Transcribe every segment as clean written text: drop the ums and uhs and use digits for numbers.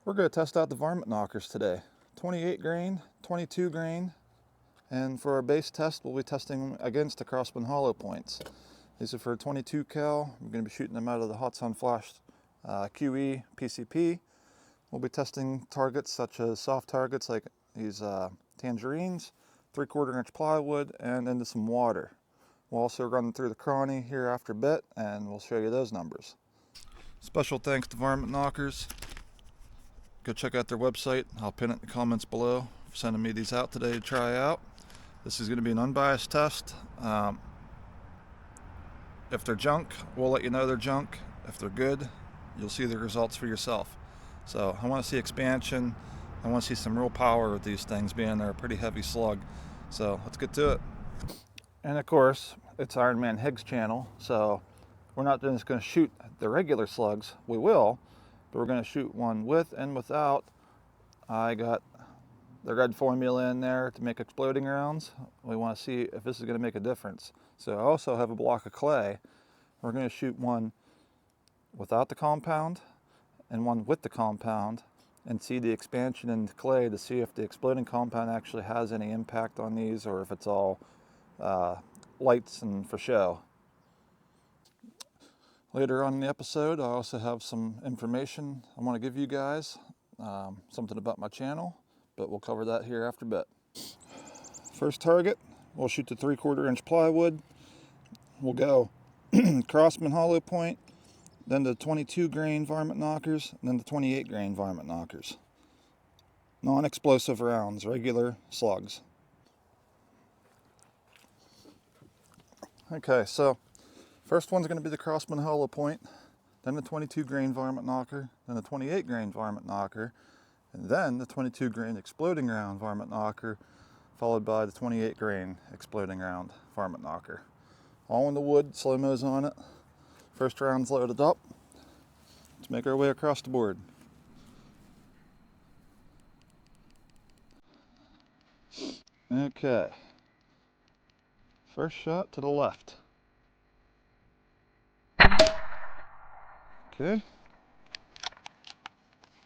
We're going to test out the varmint knockers today. 28 grain, 22 grain, and for our base test we'll be testing against the Crossman hollow points. These are for 22 cal. We're going to be shooting them out of the Hot Sun Flash QE PCP. We'll be testing targets such as soft targets like these tangerines, 3/4 inch plywood, and into some water. We'll also run through the Chrony here after a bit and we'll show you those numbers. Special thanks to Varmint Knockers. Go check out their website. I'll pin it in the comments below for sending me these out today to try out. This is going to be an unbiased test. If they're junk, we'll let you know they're junk. If they're good, you'll see the results for yourself. So I want to see expansion. I want to see some real power with these things, being they're a pretty heavy slug. So let's get to it. And of course, it's Iron Man Higgs channel, so we're not just going to shoot the regular slugs. We will, but we're going to shoot one with and without. I got the red formula in there to make exploding rounds. We want to see if this is going to make a difference. So I also have a block of clay. We're going to shoot one without the compound and one with the compound and see the expansion in the clay to see if the exploding compound actually has any impact on these or if it's all lights and for show. Later on in the episode, I also have some information I want to give you guys, something about my channel, but we'll cover that here after a bit. First target, we'll shoot the 3/4 inch plywood. We'll go Crossman hollow point, then the 22 grain varmint knockers, and then the 28 grain varmint knockers. Non-explosive rounds, regular slugs. Okay, so first one's going to be the Crossman hollow point, then the 22 grain varmint knocker, then the 28 grain varmint knocker, and then the 22 grain exploding round varmint knocker, followed by the 28 grain exploding round varmint knocker. All in the wood, slow-mo's on it. First round's loaded up. Let's make our way across the board. Okay. First shot to the left. Okay.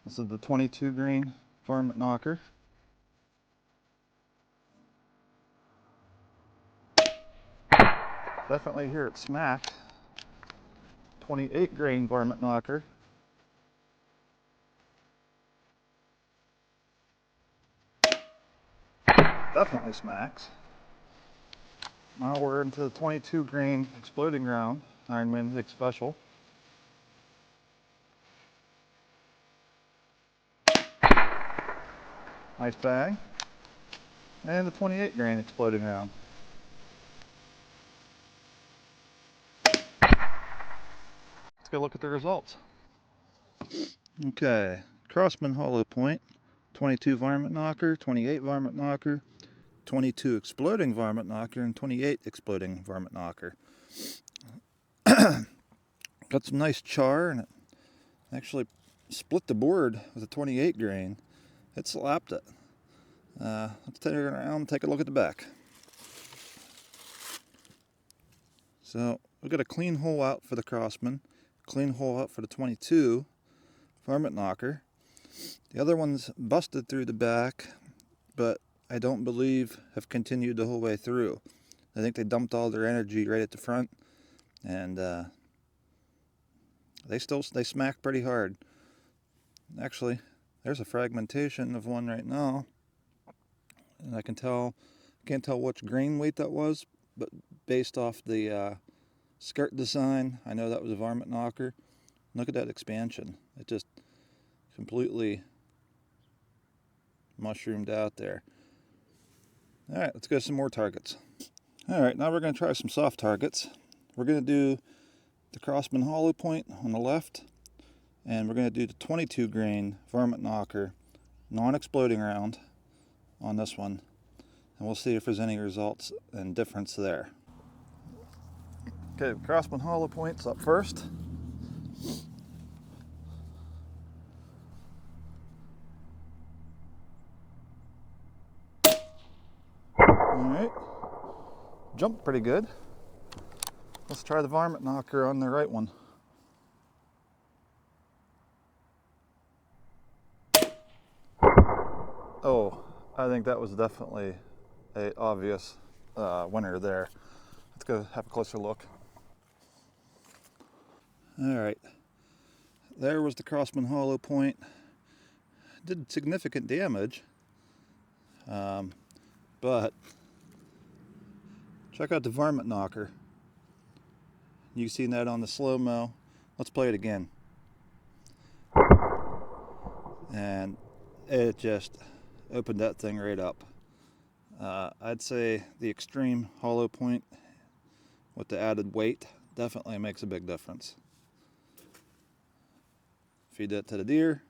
This is the 22 grain varmint knocker. Definitely hear it smack. 28 grain varmint knocker. Definitely smacks. Now we're into the 22 grain exploding round, Iron Man Higgs Special. Nice bang. And the 28 grain exploding round. Let's go look at the results. Okay, Crossman hollow point, 22 varmint knocker, 28 varmint knocker, 22 exploding varmint knocker, and 28 exploding varmint knocker. Got some nice char, and it actually split the board with a 28 grain. It slapped it. Let's turn it around and take a look at the back. So we've got a clean hole out for the Crossman, clean hole out for the 22 varmint knocker. The other ones busted through the back, but I don't believe have continued the whole way through. I think they dumped all their energy right at the front, and they smack pretty hard. Actually, there's a fragmentation of one right now, and I can't tell which grain weight that was, but based off the skirt design, I know that was a varmint knocker. Look at that expansion. It just completely mushroomed out there. Alright, let's go some more targets. Alright, now we're going to try some soft targets. We're going to do the Crossman hollow point on the left, and we're going to do the 22 grain varmint knocker non-exploding round on this one, and we'll see if there's any results and difference there. Okay, Crossman hollow point's up first. Alright, jumped pretty good. Let's try the varmint knocker on the right one. I think that was definitely a obvious winner there. Let's go have a closer look. All right, there was the Crossman hollow point. Did significant damage, but check out the varmint knocker. You've seen that on the slow-mo. Let's play it again. And it just opened that thing right up. I'd say the extreme hollow point with the added weight definitely makes a big difference. Feed that to the deer.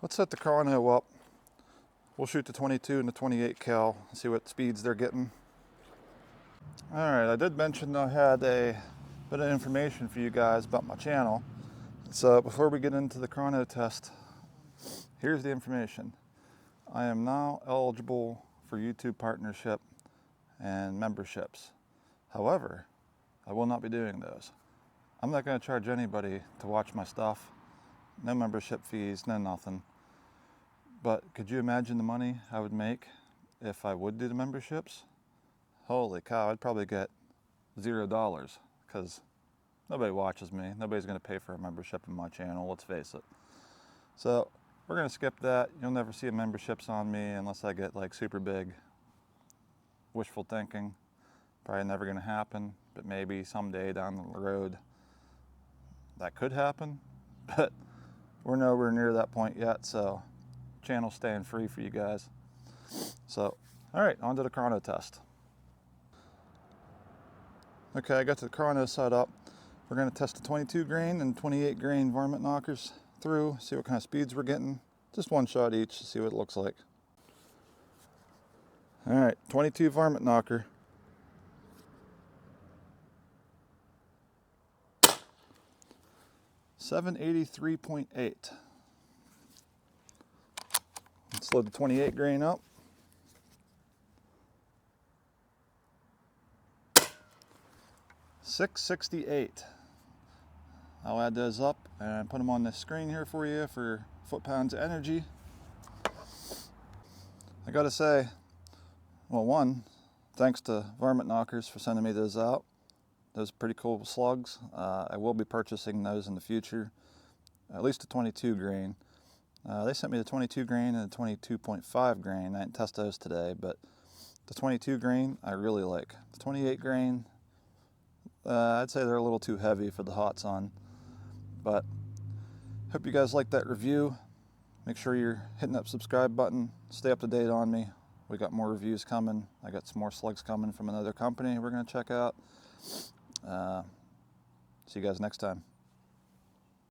Let's set the chrono up. We'll shoot the 22 and the 28 cal and see what speeds they're getting. All right, I did mention I had a bit of information for you guys about my channel. So before we get into the chrono test, here's the information. I am now eligible for YouTube partnership and memberships. However, I will not be doing those. I'm not going to charge anybody to watch my stuff. No membership fees, no nothing. But could you imagine the money I would make if I would do the memberships? Holy cow, I'd probably get $0 because nobody watches me. Nobody's going to pay for a membership in my channel, let's face it. So we're going to skip that. You'll never see memberships on me unless I get like super big. Wishful thinking. Probably never going to happen, but maybe someday down the road that could happen. But we're nowhere near that point yet, so channel's staying free for you guys. So, all right, on to the chrono test. Okay, I got the chrono set up. We're going to test the 22 grain and 28 grain varmint knockers through, see what kind of speeds we're getting. Just one shot each to see what it looks like. All right, 22 varmint knocker. $783.8. Let's load the 28 grain up. $668. I'll add those up and put them on the screen here for you for foot-pounds of energy. I gotta say, well, one, thanks to Varmint Knockers for sending me those out. Those are pretty cool slugs. I will be purchasing those in the future, at least the 22 grain. They sent me the 22 grain and the 22.5 grain. I didn't test those today, but the 22 grain I really like. The 28 grain, I'd say they're a little too heavy for the hot sun. But hope you guys like that review. Make sure you're hitting that subscribe button. Stay up to date on me. We got more reviews coming. I got some more slugs coming from another company we're going to check out. See you guys next time.